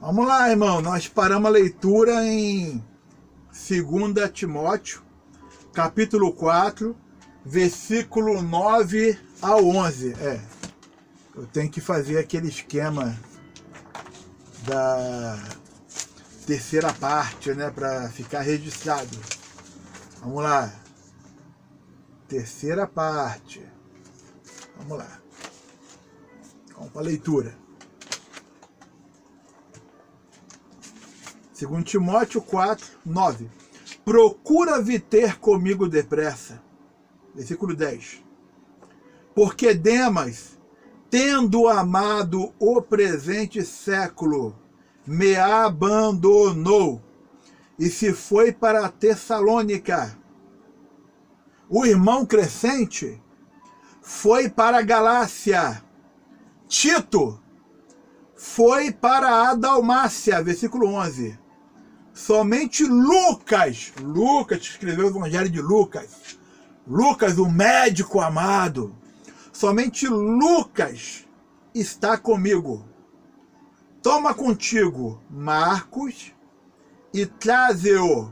Vamos lá, irmão. Nós paramos a leitura em 2 Timóteo, capítulo 4, versículo 9 ao 11. Eu tenho que fazer aquele esquema da terceira parte, né, para ficar registrado. Vamos lá. Terceira parte. Vamos lá. Vamos para a leitura. 2 Timóteo 4, 9. Procura vir ter comigo depressa. Versículo 10. Porque Demas, tendo amado o presente século, me abandonou e se foi para Tessalônica. O irmão Crescente foi para a Galácia. Tito foi para a Dalmácia. Versículo 11. Somente Lucas escreveu o Evangelho de Lucas, o médico amado, somente Lucas está comigo. Toma contigo Marcos e traze-o,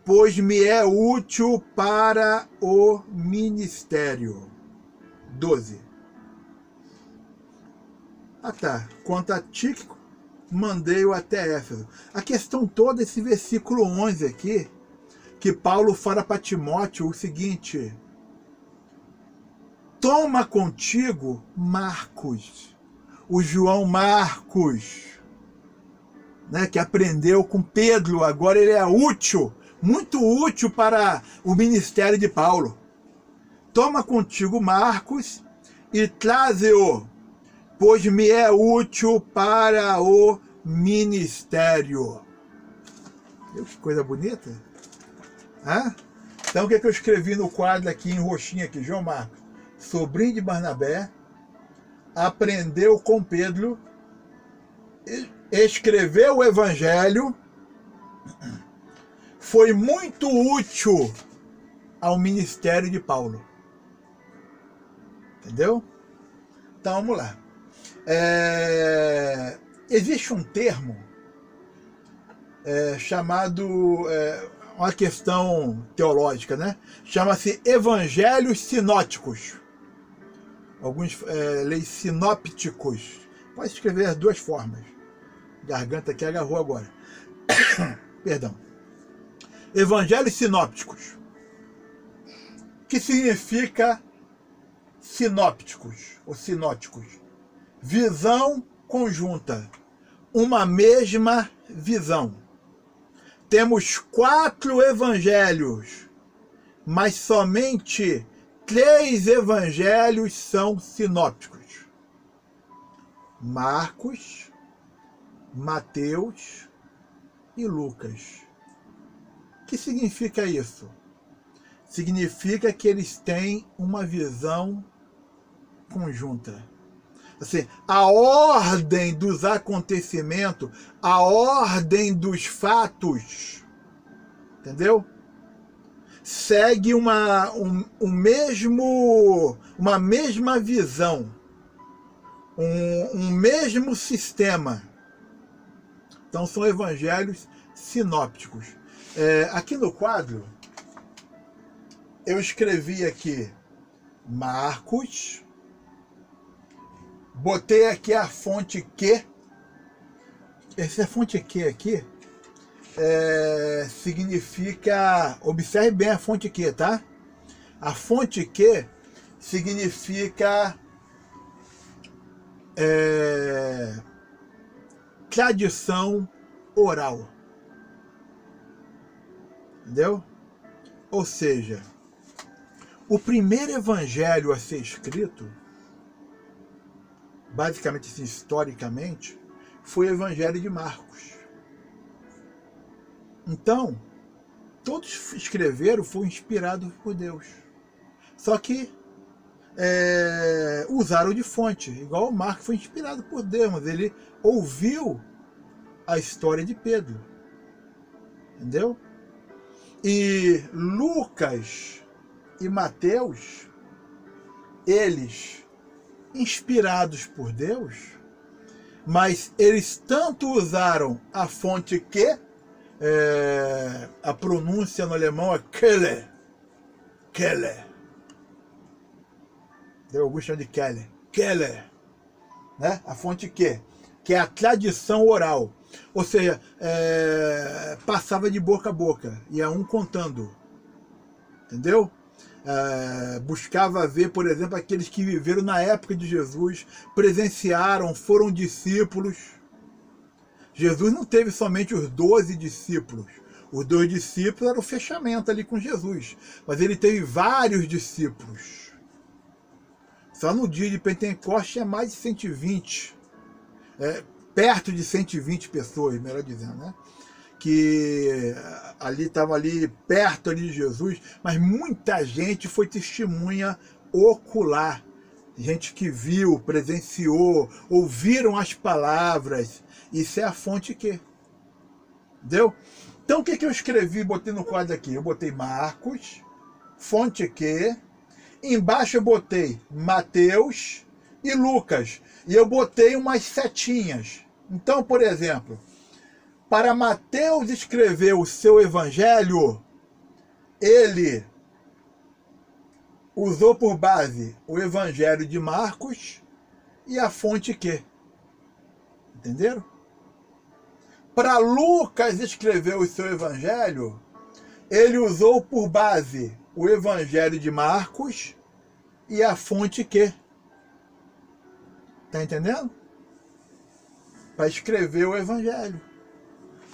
pois me é útil para o ministério. 12. Quanto a Tíquico, mandei-o até Éfeso. A questão toda, esse versículo 11 aqui, que Paulo fala para Timóteo o seguinte: toma contigo Marcos, o João Marcos, né, que aprendeu com Pedro, agora ele é útil, muito útil para o ministério de Paulo. Toma contigo Marcos e traze-o, pois me é útil para o ministério. Viu que coisa bonita? Então o que eu escrevi no quadro aqui em roxinho aqui? João Marcos, sobrinho de Barnabé, aprendeu com Pedro, escreveu o Evangelho, foi muito útil ao ministério de Paulo. Entendeu? Então vamos lá. Existe um termo chamado, uma questão teológica, né? Chama-se evangelhos sinóticos. Alguns leem sinópticos. Pode escrever as duas formas. Garganta aqui agarrou agora. Perdão. Evangelhos sinópticos. Que significa sinópticos ou sinóticos? Visão conjunta, uma mesma visão. Temos 4 evangelhos, mas somente 3 evangelhos são sinópticos: Marcos, Mateus e Lucas. O que significa isso? Significa que eles têm uma visão conjunta. Assim, a ordem dos acontecimentos, a ordem dos fatos, entendeu? Segue uma mesma visão, um mesmo sistema. Então são evangelhos sinópticos. Aqui no quadro, eu escrevi aqui Marcos, botei aqui a fonte Q. Essa fonte Q aqui significa, observe bem a fonte Q, tá? A fonte Q significa tradição oral. Entendeu? Ou seja, o primeiro evangelho a ser escrito, basicamente, assim, historicamente, foi o Evangelho de Marcos. Então, todos escreveram, foram inspirados por Deus. Só que usaram de fonte, igual o Marcos foi inspirado por Deus, mas ele ouviu a história de Pedro. Entendeu? E Lucas e Mateus, eles, inspirados por Deus, mas eles tanto usaram a fonte que, a pronúncia no alemão é Quelle. Deu alguns chamam de Quelle, né? A fonte que é a tradição oral. Ou seja, passava de boca a boca, ia um contando, entendeu? Buscava ver, por exemplo, aqueles que viveram na época de Jesus, presenciaram, foram discípulos. Jesus não teve somente os 12 discípulos. Os 2 discípulos eram o fechamento ali com Jesus, mas ele teve vários discípulos. Só no dia de Pentecostes tinha mais de 120, perto de 120 pessoas, melhor dizendo, né? Que ali estavam ali perto ali de Jesus, mas muita gente foi testemunha ocular. Gente que viu, presenciou, ouviram as palavras. Isso é a fonte que. Entendeu? Então o que eu escrevi, botei no quadro aqui? Eu botei Marcos, fonte que. Embaixo eu botei Mateus e Lucas. E eu botei umas setinhas. Então, por exemplo, para Mateus escrever o seu evangelho, ele usou por base o evangelho de Marcos e a fonte que. Entenderam? Para Lucas escrever o seu evangelho, ele usou por base o evangelho de Marcos e a fonte que. Tá entendendo? Para escrever o evangelho.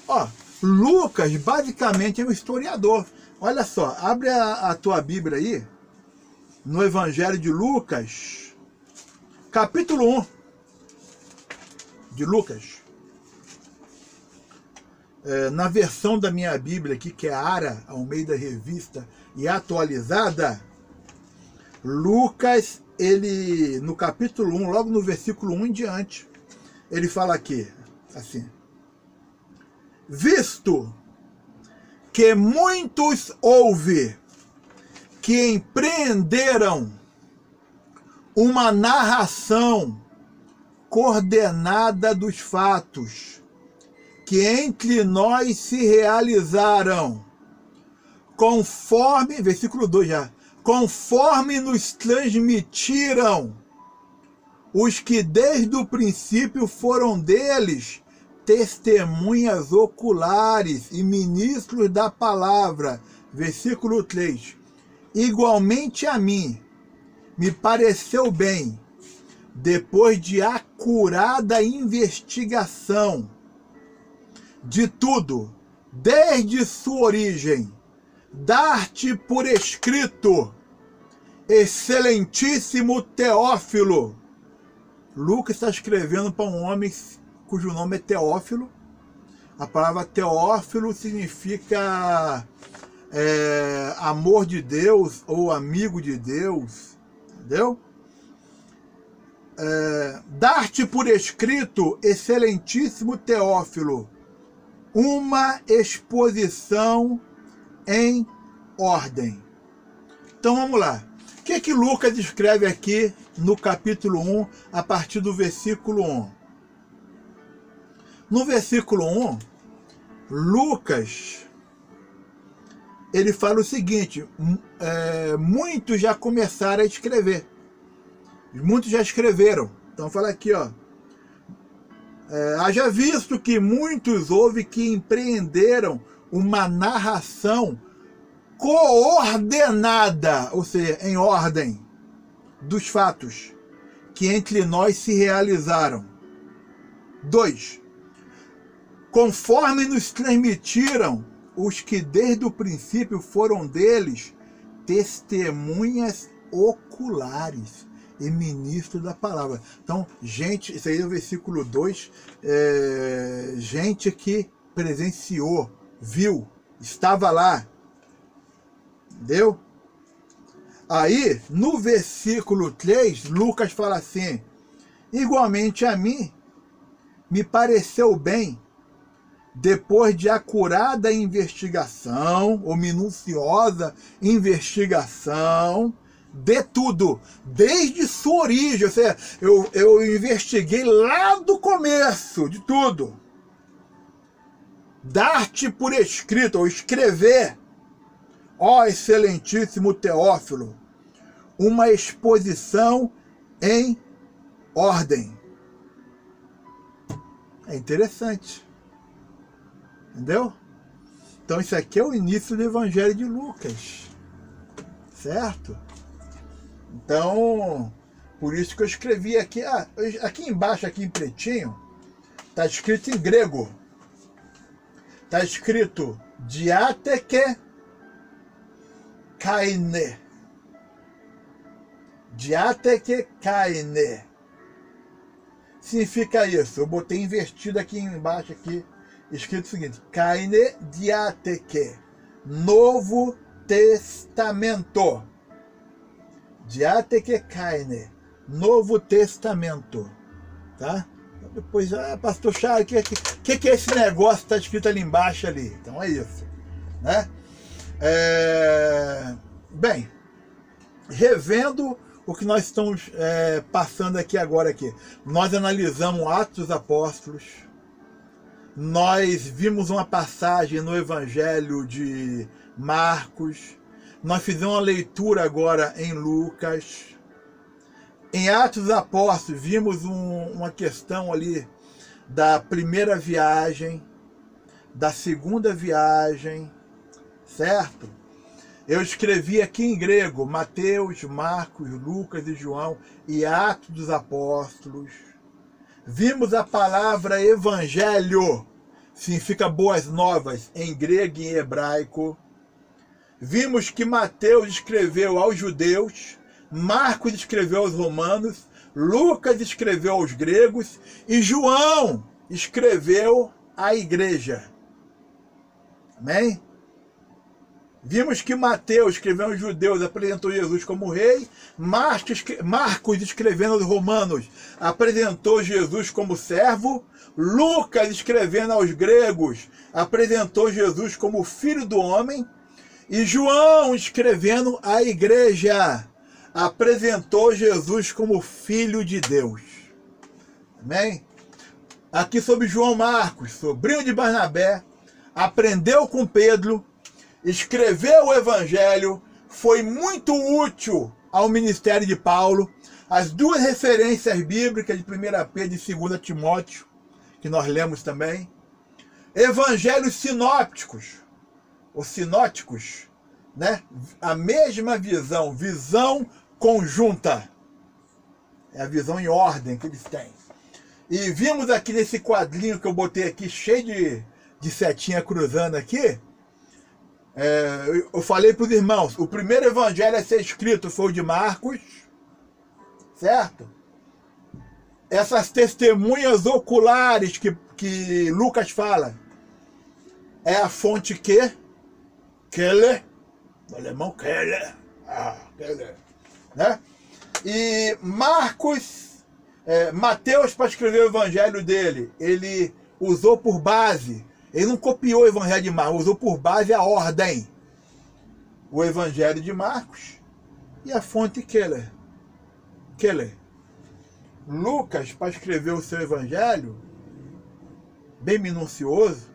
Ó, Lucas basicamente é um historiador. Olha só, abre a tua Bíblia aí, no Evangelho de Lucas, capítulo 1 de Lucas. Na versão da minha Bíblia aqui, que é Ara, Almeida Revista e Atualizada, Lucas, ele, no capítulo 1, logo no versículo 1 em diante, ele fala aqui, assim: visto que muitos houve que empreenderam uma narração coordenada dos fatos que entre nós se realizaram, conforme, versículo 2 já, conforme nos transmitiram os que desde o princípio foram deles testemunhas oculares e ministros da palavra. Versículo 3. Igualmente a mim me pareceu bem, depois de acurada investigação de tudo, desde sua origem, dar-te por escrito, excelentíssimo Teófilo. Lucas está escrevendo para um homem cujo nome é Teófilo. A palavra Teófilo significa amor de Deus ou amigo de Deus, entendeu? Dar-te por escrito, excelentíssimo Teófilo, uma exposição em ordem. Então vamos lá. O que Lucas escreve aqui no capítulo 1, a partir do versículo 1? No versículo 1, Lucas, ele fala o seguinte: muitos já começaram a escrever. Muitos já escreveram. Então fala aqui, ó. Haja visto que muitos houve que empreenderam uma narração coordenada, ou seja, em ordem, dos fatos que entre nós se realizaram. 2. Conforme nos transmitiram os que desde o princípio foram deles testemunhas oculares e ministro da palavra. Então, gente, isso aí é o versículo 2, gente que presenciou, viu, estava lá, entendeu? Aí, no versículo 3, Lucas fala assim: igualmente a mim me pareceu bem, depois de acurada investigação, ou minuciosa investigação, de tudo, desde sua origem. Ou seja, eu investiguei lá do começo de tudo. Dar-te por escrito, ou escrever, ó excelentíssimo Teófilo, uma exposição em ordem. É interessante. Entendeu? Então isso aqui é o início do Evangelho de Lucas. Certo? Então, por isso que eu escrevi aqui. Aqui embaixo, aqui em pretinho, está escrito em grego. Está escrito diateke kaine. Diateke kaine. Significa isso. Eu botei invertido aqui embaixo, aqui, escrito o seguinte: kaine diateke. Novo Testamento. Diateke kaine. Novo Testamento. Tá? Depois, pastor Charles, o que é esse negócio que está escrito ali embaixo ali? Então é isso. Né? Bem, revendo o que nós estamos passando aqui agora aqui. Nós analisamos Atos dos Apóstolos. Nós vimos uma passagem no Evangelho de Marcos. Nós fizemos uma leitura agora em Lucas. Em Atos dos Apóstolos, vimos uma questão ali da primeira viagem, da segunda viagem, certo? Eu escrevi aqui em grego, Mateus, Marcos, Lucas e João, e Atos dos Apóstolos. Vimos a palavra evangelho, significa boas novas, em grego e em hebraico. Vimos que Mateus escreveu aos judeus, Marcos escreveu aos romanos, Lucas escreveu aos gregos e João escreveu à igreja. Amém? Vimos que Mateus, escrevendo aos judeus, apresentou Jesus como rei. Marcos, escrevendo aos romanos, apresentou Jesus como servo. Lucas, escrevendo aos gregos, apresentou Jesus como filho do homem. E João, escrevendo à igreja, apresentou Jesus como filho de Deus. Amém? Aqui sobre João Marcos, sobrinho de Barnabé, aprendeu com Pedro, escreveu o Evangelho, foi muito útil ao ministério de Paulo. As duas referências bíblicas de 1 Pedro e 2 Timóteo, que nós lemos também. Evangelhos sinópticos, ou sinóticos, né? A mesma visão conjunta. É a visão em ordem que eles têm. E vimos aqui nesse quadrinho que eu botei aqui, cheio de setinha cruzando aqui, eu falei para os irmãos, o primeiro evangelho a ser escrito foi o de Marcos, certo? Essas testemunhas oculares que Lucas fala, é a fonte Keller, no alemão Keller, Keller, né? E Mateus, para escrever o evangelho dele, ele usou por base, ele não copiou o evangelho de Marcos, usou por base a ordem. O evangelho de Marcos e a fonte Keller. Lucas, para escrever o seu evangelho, bem minucioso,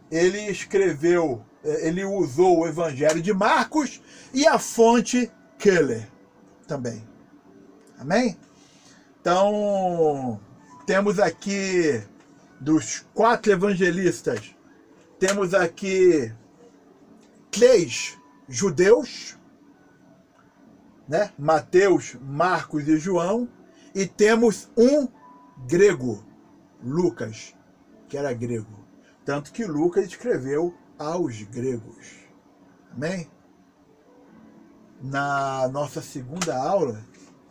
ele usou o evangelho de Marcos e a fonte Keller também. Amém? Então, temos aqui, dos 4 evangelistas, temos aqui 3 judeus, né? Mateus, Marcos e João, e temos um grego, Lucas, que era grego. Tanto que Lucas escreveu aos gregos. Amém? Na nossa segunda aula,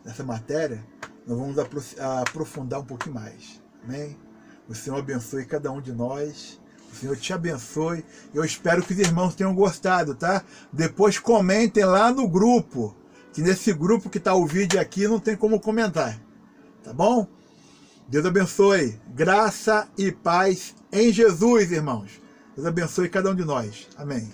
nessa matéria, nós vamos aprofundar um pouquinho mais. Amém? O Senhor abençoe cada um de nós. O Senhor te abençoe. Eu espero que os irmãos tenham gostado, tá? Depois comentem lá no grupo. Que nesse grupo que está o vídeo aqui não tem como comentar. Tá bom? Deus abençoe. Graça e paz em Jesus, irmãos. Deus abençoe cada um de nós. Amém.